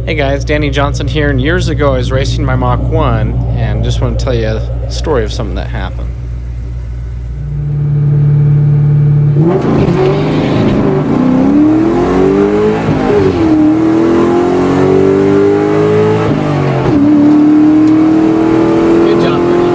Hey guys, Danny Johnson here, and years ago I was racing my Mach 1 and just want to tell you a story of something that happened. Good job, buddy.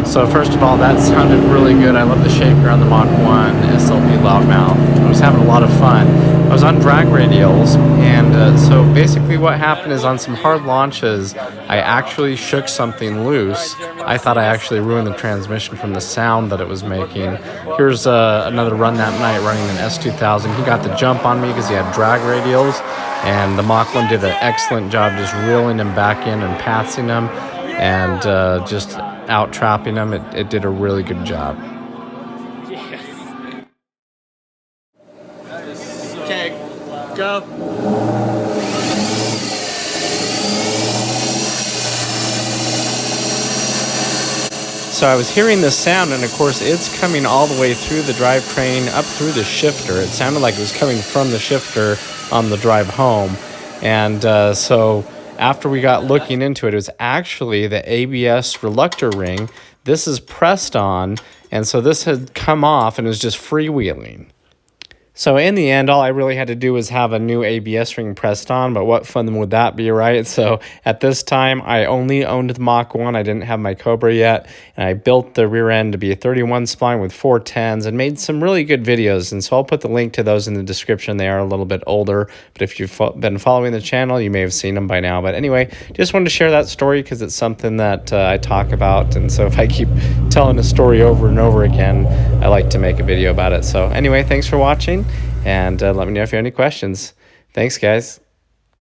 So first of all, that sounded really good. I love the shaker on the Mach 1 SLB loudmouth. I was having a lot of fun. I was on drag radials, and so basically what happened is on some hard launches, I actually shook something loose. I thought I actually ruined the transmission from the sound that it was making. Here's another run that night running an S2000. He got the jump on me because he had drag radials, and the Mach 1 did an excellent job just reeling him back in and passing him, and just out trapping him. It did a really good job. Okay, go. So I was hearing this sound, and of course it's coming all the way through the drivetrain up through the shifter. It sounded like it was coming from the shifter on the drive home. And so after we got looking into it, it was actually the ABS Reluctor ring. This is pressed on, and so this had come off and it was just freewheeling. So in the end, all I really had to do was have a new ABS ring pressed on, but what fun would that be, right? So at this time, I only owned the Mach 1. I didn't have my Cobra yet, and I built the rear end to be a 31 spline with 410s and made some really good videos, and so I'll put the link to those in the description. They are a little bit older, but if you've been following the channel, you may have seen them by now. But anyway, just wanted to share that story because it's something that I talk about, and so if I keep telling a story over and over again, I like to make a video about it. So anyway, thanks for watching. And let me know if you have any questions. Thanks, guys.